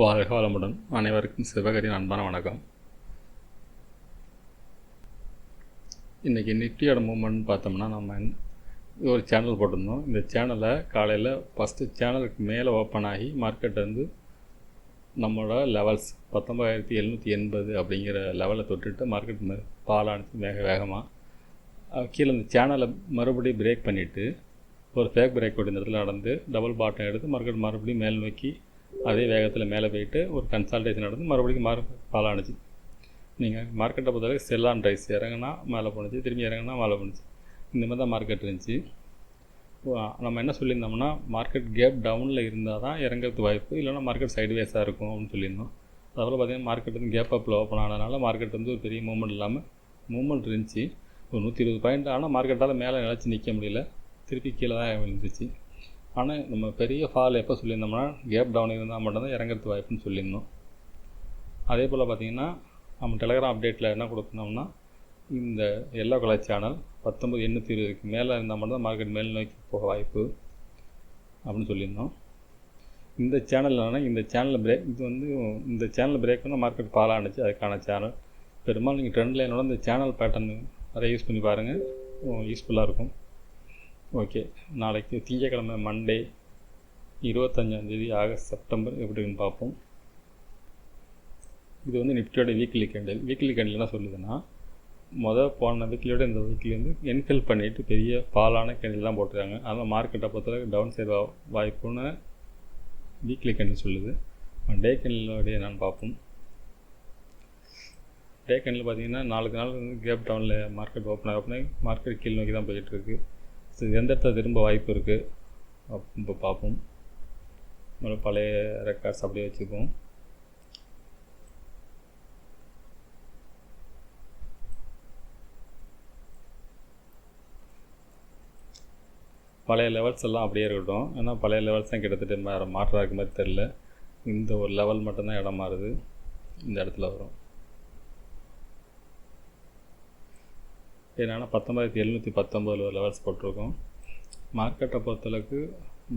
வாழ்க வளமுடன். அனைவருக்கும் சிவகரியின் அன்பான வணக்கம். இன்றைக்கி நிஃப்டியோட மூவ்மெண்ட் பார்த்தோம்னா, நம்ம ஒரு சேனல் போட்டிருந்தோம். இந்த சேனலை காலையில் ஃபஸ்ட்டு சேனலுக்கு மேலே ஓப்பன் ஆகி மார்க்கெட் வந்து நம்மளோட லெவல்ஸ் 19,780 அப்படிங்கிற லெவலை தொட்டுட்டு மார்க்கெட் பாலானது வேகமாக கீழே இந்த சேனலை மறுபடியும் பிரேக் பண்ணிவிட்டு ஒரு ஃபேக் பிரேக் இந்த இடத்துல நடந்து டபுள் பாட்டம் எடுத்து மார்க்கெட் மறுபடியும் மேல் நோக்கி அதே வேகத்தில் மேலே போயிட்டு ஒரு கன்சல்டேஷன் நடந்து மறுபடியும் ஃபால் ஆணுச்சு. நீங்கள் மார்க்கெட்டை பொறுத்தவரைக்கும் செல் ஆன் ரைஸ் இறங்கினா மேலே போணுச்சு, திரும்பி இறங்கினா மேலே போணுச்சு. இந்த மாதிரி தான் மார்க்கெட் இருந்துச்சு. நம்ம என்ன சொல்லியிருந்தோம்னா, மார்க்கெட் கேப் டவுனில் இருந்தால் தான் இறங்கிறது வாய்ப்பு, இல்லைனா மார்க்கெட் சைடுவேஸாக இருக்கும் அப்படின்னு சொல்லியிருந்தோம். அதுபோல் பார்த்திங்கன்னா மார்க்கெட் வந்து கேப் அப்பில் ஓப்பன் ஆனதுனால மார்க்கெட் வந்து ஒரு பெரிய மூவ்மெண்ட் இல்லாமல் மூவ்மெண்ட் இருந்துச்சு. ஒரு 120 பாயிண்ட். ஆனால் மார்க்கெட்டால் மேலே நிலச்சி நிற்க முடியல, திருப்பி கீழே தான் விழுந்துச்சு. ஆனால் நம்ம பெரிய ஃபால் எப்போ சொல்லியிருந்தோம்னா, கேப் டவுன் இருந்தால் மட்டும்தான் இறங்கிறது வாய்ப்புன்னு சொல்லியிருந்தோம். அதே போல் பார்த்திங்கன்னா நம்ம டெலகிராம் அப்டேட்டில் என்ன கொடுத்தோம்னா, இந்த எல்லோ கலர் சேனல் 19,820க்கு மேலே இருந்தால் மட்டும்தான் மார்க்கெட் மேல் நோக்கி போக வாய்ப்பு அப்படின்னு சொல்லியிருந்தோம். இந்த சேனல் என்னென்னா, இந்த சேனலில் பிரேக் இது வந்து இந்த சேனல் பிரேக் பண்ணால் மார்க்கெட் ஃபால் ஆணுச்சு. அதுக்கான சேனல் பெரும்பாலும் நீங்கள் ட்ரெண்ட் லைனோட இந்த சேனல் பேட்டர்ன் நிறைய யூஸ் பண்ணி பாருங்கள், யூஸ்ஃபுல்லாக இருக்கும். ஓகே, நாளைக்கு திங்கக்கிழமை மண்டே 25 ஆகஸ்ட் செப்டம்பர் எப்படி இருக்குன்னு பார்ப்போம். இது வந்து நிஃப்டியோட வீக்லி கேண்டில். வீக்லி கேண்டில் என்ன சொல்லுதுன்னா, போன வீக்லியோட இந்த வீக்லி வந்து என்ஃபில் பண்ணிவிட்டு பெரிய ஃபாலான கேண்டில் தான் போட்டுருக்காங்க. அதனால் மார்க்கெட்டை பொறுத்தவரைக்கும் டவுன் சைடு வாய்ப்புன்னு வீக்லி கேண்டில் சொல்லுது. டே கேண்டிலோடைய என்னென்னு பார்ப்போம். டே கேண்டில் பார்த்தீங்கன்னா 4 நாள் வந்து கேப் டவுனில் மார்க்கெட் ஓப்பன் ஆகி மார்க்கெட் கீழ் நோக்கி தான் போயிட்டுருக்கு. ஸோ எந்த இடத்துல திரும்ப வாய்ப்பு இருக்குது இப்போ பார்ப்போம். பழைய ரெக்கார்ட்ஸ் அப்படியே வச்சுக்குவோம். பழைய லெவல்ஸ் எல்லாம் அப்படியே இருக்கட்டும். ஏன்னா பழைய லெவல்ஸ் தான் கிட்டத்தட்ட மாற்றம் இருக்க மாதிரி தெரில. இந்த ஒரு லெவல் மட்டும்தான் இடம் மாறுது, இந்த இடத்துல வரும். என்னென்னா 19,719 லெவல்ஸ் போட்டிருக்கோம். மார்க்கெட்டை பொறுத்தளவுக்கு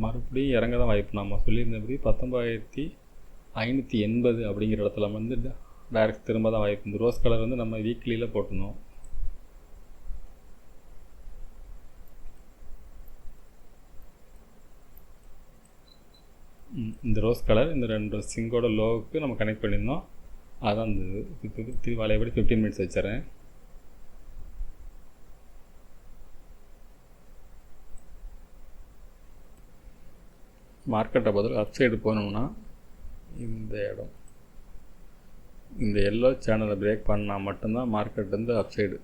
மறுபடியும் இறங்க தான் வாய்ப்பு. நம்ம சொல்லியிருந்தபடி 19,580 அப்படிங்கிற இடத்துல வந்து டைரக்ட் திரும்ப தான் வாய்ப்பு. இந்த ரோஸ் கலர் வந்து நம்ம வீக்லியில் போட்டணும். இந்த ரோஸ் கலர் இந்த 2 சிங்கோட லோவுக்கு நம்ம கனெக்ட் பண்ணியிருந்தோம். அதான் இந்த வளையபடி 15 மினிட்ஸ் வச்சுறேன். மார்க்கெட்டை பதில் அப் சைடு போனோம்னா இந்த இடம், இந்த எல்லோ சேனலை பிரேக் பண்ணால் மட்டும்தான் மார்க்கெட் வந்து அப் சைடு.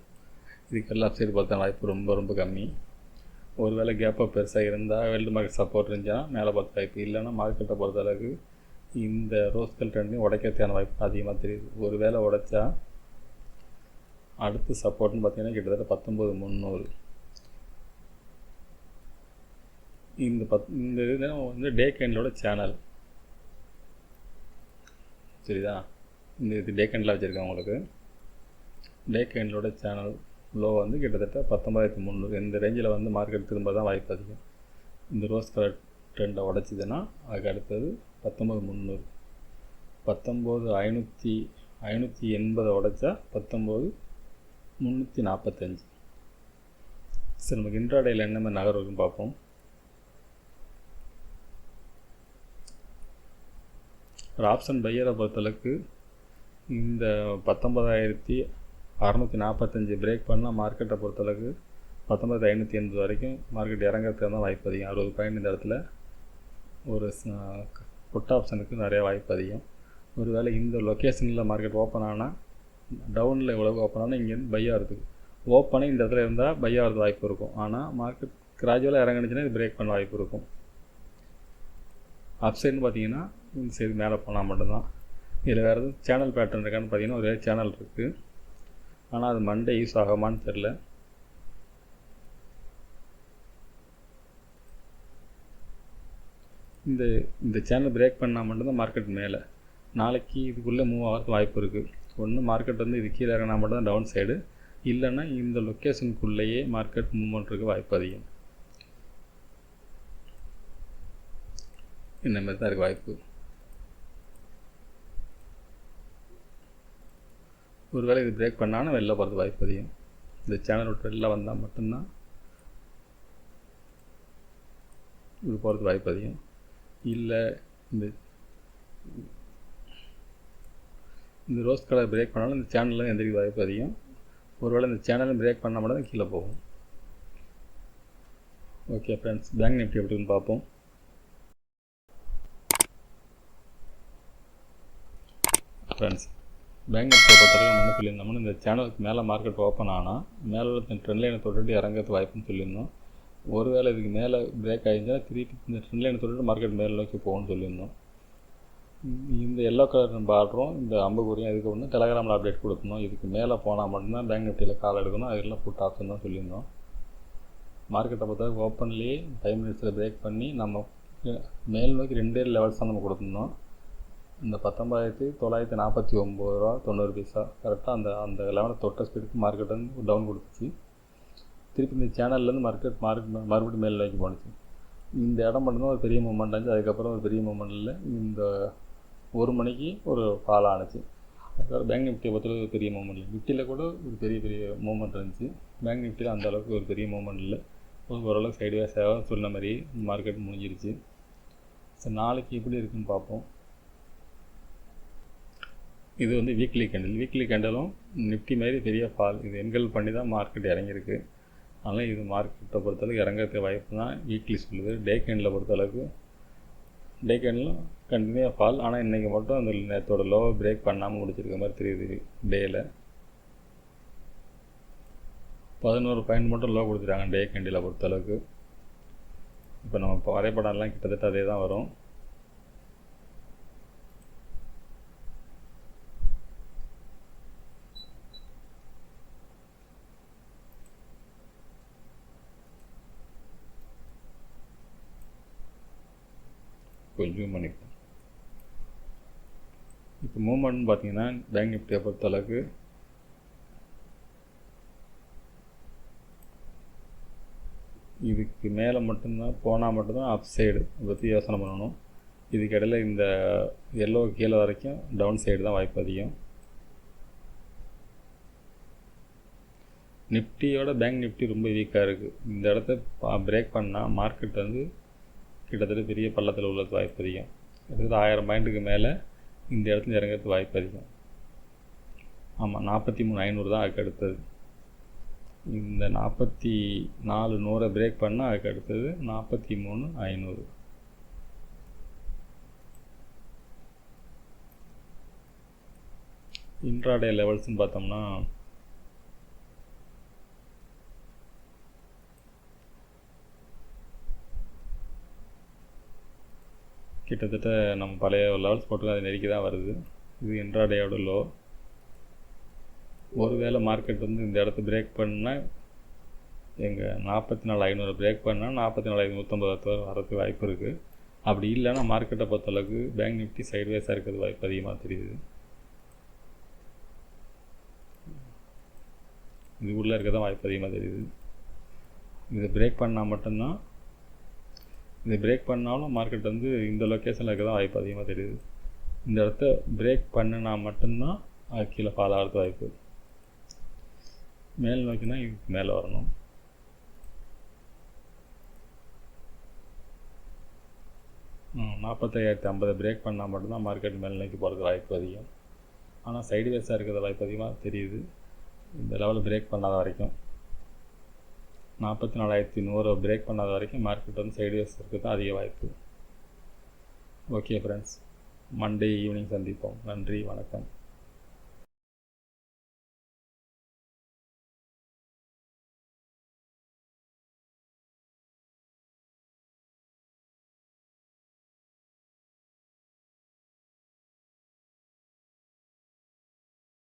இதுக்கெல்லாம் அப் சைடு பார்த்தா வாய்ப்பு ரொம்ப ரொம்ப கம்மி. ஒருவேளை கேப்பாக பெருசாக இருந்தால் வேர்ல்டு மார்க்கெட் சப்போர்ட் இருந்துச்சுன்னா மேலே பார்த்து வாய்ப்பு. இல்லைன்னா மார்க்கெட்டை பொறுத்தளவுக்கு இந்த ரோஸ்கல் ட்ரெண்டையும் உடைக்கிறதுக்கான வாய்ப்பு அதிகமாக தெரியுது. ஒரு வேளை உடைச்சா அடுத்து சப்போர்ட்னு பார்த்தீங்கன்னா கிட்டத்தட்ட 19,300. இந்த இது வந்து டே கேண்டிலோட சேனல், சரிதா? இது டே கேண்டில் வச்சுருக்கேன் உங்களுக்கு. டே கேண்டிலோட சேனல் லோ வந்து கிட்டத்தட்ட 19,300. இந்த ரேஞ்சில் வந்து மார்க்கெட் திரும்ப தான் வாய்ப்பு அதிகம். இந்த ரோஸ் கலர் ட்ரெண்டை உடைச்சிதுன்னா அதுக்கு அடுத்தது 19,300. 19,580 உடைச்சா 19,345. சரி, நமக்கு இன்ட்ராடேயில் என்ன மாதிரி நகர் இருக்குன்னு பார்ப்போம். ஒரு ஆப்ஷன் பையரை பொறுத்தளவுக்கு இந்த 19,645 பிரேக் பண்ணால் மார்க்கெட்டை பொறுத்தளவுக்கு 19,580 வரைக்கும் மார்க்கெட் இறங்கிறதுக்கு தான் வாய்ப்பு அதிகம். 60 பாயிண்ட் இந்த இடத்துல ஒரு புட் ஆப்ஷனுக்கு நிறைய வாய்ப்பு அதிகம். ஒருவேளை இந்த லொக்கேஷனில் மார்க்கெட் ஓப்பன் ஆனால் டவுனில் எவ்வளோ ஓப்பன் ஆனால் இங்கேருந்து பை ஆகிறதுக்கு ஓப்பனே இந்த இடத்துல இருந்தால் பை ஆகிறது வாய்ப்பு இருக்கும். ஆனால் மார்க்கெட் கிராஜுவலாக இறங்கினுச்சுன்னா இது பிரேக் பண்ண வாய்ப்பு இருக்கும். அப் சைடுன்னு பார்த்தீங்கன்னா இந்த சைடு மேலே போனால் மட்டும்தான். இதில் வேறு எதுவும் சேனல் பேட்டர்ன் இருக்கான்னு பார்த்தீங்கன்னா ஒரே சேனல் இருக்குது. ஆனால் அது மண்டே யூஸ் ஆகுமான்னு தெரில. இந்த சேனல் பிரேக் பண்ணால் மட்டும்தான் மார்க்கெட் மேலே. நாளைக்கு இதுக்குள்ளே மூவ் ஆகிறது வாய்ப்பு இருக்குது. ஒன்று மார்க்கெட் வந்து இது கீழே இறங்கினா மட்டும்தான் டவுன் சைடு, இல்லைன்னா இந்த லொக்கேஷனுக்குள்ளேயே மார்க்கெட் மூவ்மெண்ட் இருக்க வாய்ப்பு அதிகம். இந்த மாதிரி தான் இருக்குது வாய்ப்பு. ஒருவேளை இது பிரேக் பண்ணாலும் வெளில போகிறது வாய்ப்பு அதிகம். இந்த சேனல் விட்டு வெளில வந்தால் மட்டும்தான் இது போகிறது வாய்ப்பு அதிகம். இல்லை இந்த ரோஸ் கலர் பிரேக் பண்ணாலும் இந்த சேனலில் எந்திரிக்க வாய்ப்பு அதிகம். ஒருவேளை இந்த சேனலும் பிரேக் பண்ணால் மட்டும் தான் கீழே போகும். ஓகே ஃப்ரெண்ட்ஸ், பேங்க் நிஃப்டி எப்படின்னு பார்ப்போம். ஃப்ரெண்ட்ஸ், பேங்க் நிஃப்டியை பொறுத்தவரை நம்ம என்ன சொல்லியிருந்தோம்னா, இந்த சேனலுக்கு மேலே மார்க்கெட் ஓப்பன் ஆனால் மேலே ட்ரெண்ட் லைனை தொட்டுட்டு இறங்கிறது வாய்ப்புன்னு சொல்லியிருந்தோம். ஒருவேளை இதுக்கு மேலே பிரேக் ஆகிருந்தால் திருப்பி இந்த ட்ரெண்ட் லைனை தொட்டுட்டு மார்க்கெட் மேலே நோக்கி போகும்னு சொல்லியிருந்தோம். இந்த எல்லோ கலர் பார்டரும் இந்த அம்புக்குறியும் இதுக்கு ஒன்று டெலகிராமில் அப்டேட் கொடுக்கணும். இதுக்கு மேலே போனால் மட்டும்தான் பேங்க் நிஃப்டியில் கால் எடுக்கணும். அதெல்லாம் புட் ஆப்ஷன் தான் சொல்லியிருந்தோம். மார்க்கெட்டை பொறுத்தவரை ஓப்பன்லேயே 5 மினிட்ஸில் பிரேக் பண்ணி நம்ம மேல் நோக்கி 2 லெவல்ஸ் தான் நம்ம கொடுத்துருந்தோம். இந்த 19,949 ரூபா 90 பைசா கரெக்டாக அந்த லெவலை தொட்ட ஸ்பீடுக்கு மார்க்கெட் வந்து டவுன் கொடுத்துச்சு. திருப்பி இந்த சேனல்லேருந்து மார்க்கெட் மறுபடியும் மேல் நோக்கி போணுச்சு. இந்த இடம் மட்டும்தான் ஒரு பெரிய மூமெண்ட் ஆச்சு. அதுக்கப்புறம் ஒரு பெரிய மூமெண்ட் இல்லை. இந்த 1 மணிக்கு ஒரு ஃபால் ஆணுச்சு. அதுக்கப்புறம் பேங்க் நிஃப்டியை பொறுத்தவரை ஒரு பெரிய மூமெண்ட் இல்லை. நிஃப்டியில் கூட ஒரு பெரிய மூமெண்ட் இருந்துச்சு. பேங்க் நிஃப்டியில் அந்த அளவுக்கு ஒரு பெரிய மூமெண்ட் இல்லை. ஓரளவுக்கு சைடுவேஸாக சொன்ன மாதிரி மார்க்கெட் முடிஞ்சிருச்சு. சரி, நாளைக்கு எப்படி இருக்குன்னு பார்ப்போம். இது வந்து வீக்லி கேண்டலும் நிஃப்டி மாதிரி பெரிய ஃபால். இது என்கல் பண்ணி தான் மார்க்கெட் இறங்கியிருக்கு. அதனால் இது மார்க்கெட்டை பொறுத்தளவுக்கு இறங்கிறதுக்கு வாய்ப்பு தான் வீக்லி சொல்லுது. டே கேண்டில் பொறுத்தளவுக்கு டே கேண்டிலும் கண்டினியூவாக ஃபால். ஆனால் இன்றைக்கி மட்டும் அந்த நேரத்தோட லோவை பிரேக் பண்ணாமல் முடிச்சிருக்க மாதிரி தெரியுது. டேயில் 11 பாயிண்ட் மட்டும் லோ கொடுத்துட்டாங்க டே கேண்டில் பொறுத்தளவுக்கு. இப்போ நம்ம இப்போ வரைபடம்லாம் கிட்டத்தட்ட அதே தான் வரும். கொஞ்சம் பண்ணிப்போம். இப்போ மூவ்மெண்ட்னு பார்த்தீங்கன்னா பேங்க் நிஃப்டியை பொறுத்தளவுக்கு இதுக்கு மேலே மட்டும்தான் போனால் மட்டும்தான் அப் சைடு பற்றி யோசனை பண்ணணும். இதுக்கு இடையில இந்த எல்லோ கீழே வரைக்கும் டவுன் சைடு தான் வாய்ப்பு அதிகம். நிஃப்டியோட பேங்க் நிஃப்டி ரொம்ப வீக்காக இருக்குது. இந்த இடத்த பிரேக் பண்ணால் மார்க்கெட் வந்து கிட்டத்தட்ட பெரிய பள்ளத்தில் உள்ளது வாய்ப்பு அதிகம். கிட்டத்தட்ட 1000 பாயிண்ட்டுக்கு மேலே இந்த இடத்துல இறங்கிறது வாய்ப்பு அதிகம். ஆமாம், 43,500 தான் அதுக்கு அடுத்தது. இந்த 44,100 பிரேக் பண்ணால் அதுக்கு அடுத்தது 43,500. இன்ட்ராடே லெவல்ஸ்ன்னு பார்த்தோம்னா கிட்டத்தட்ட நம்ம பழைய லெவல்ஸ் போட்டு அது நெருக்கி தான் வருது. இது இன்ட்ராடேயோட லோ. ஒருவேளை மார்க்கெட் வந்து இந்த இடத்த பிரேக் பண்ணால் எங்கள் 44,500 பிரேக் பண்ணால் 44,150 வரதுக்கு வாய்ப்பு இருக்குது. அப்படி இல்லைன்னா மார்க்கெட்டை பொறுத்தளவுக்கு பேங்க் நிஃப்டி சைட்வேஸாக இருக்கிறது வாய்ப்பு அதிகமாக தெரியுது. இது உள்ளே இருக்க தான் வாய்ப்பு அதிகமாக தெரியுது. இதை பிரேக் பண்ணால் மட்டும்தான், இதை பிரேக் பண்ணாலும் மார்க்கெட் வந்து இந்த லொக்கேஷனில் இருக்க தான் வாய்ப்பு அதிகமாக தெரியுது. இந்த இடத்த பிரேக் பண்ணினா மட்டும்தான் அது கீழே ஃபால் ஆகிறது வாய்ப்பு. மேல் நோக்கினா இதுக்கு மேலே வரணும். ம் 45,050 பிரேக் பண்ணால் மட்டும்தான் மார்க்கெட் மேல் நோக்கி போகிறது வாய்ப்பு அதிகம். ஆனால் சைடுவேஸாக இருக்கிற வாய்ப்பு அதிகமாக தெரியுது இந்த லெவலில் பிரேக் பண்ணாத வரைக்கும். 44,100 பிரேக் பண்ணாத வரைக்கும் மார்க்கெட் வந்து சைடுவேஸ் இருக்குது தான் அதிக வாய்ப்பு. ஓகே ஃப்ரெண்ட்ஸ், மண்டே ஈவினிங் சந்திப்போம். நன்றி, வணக்கம்.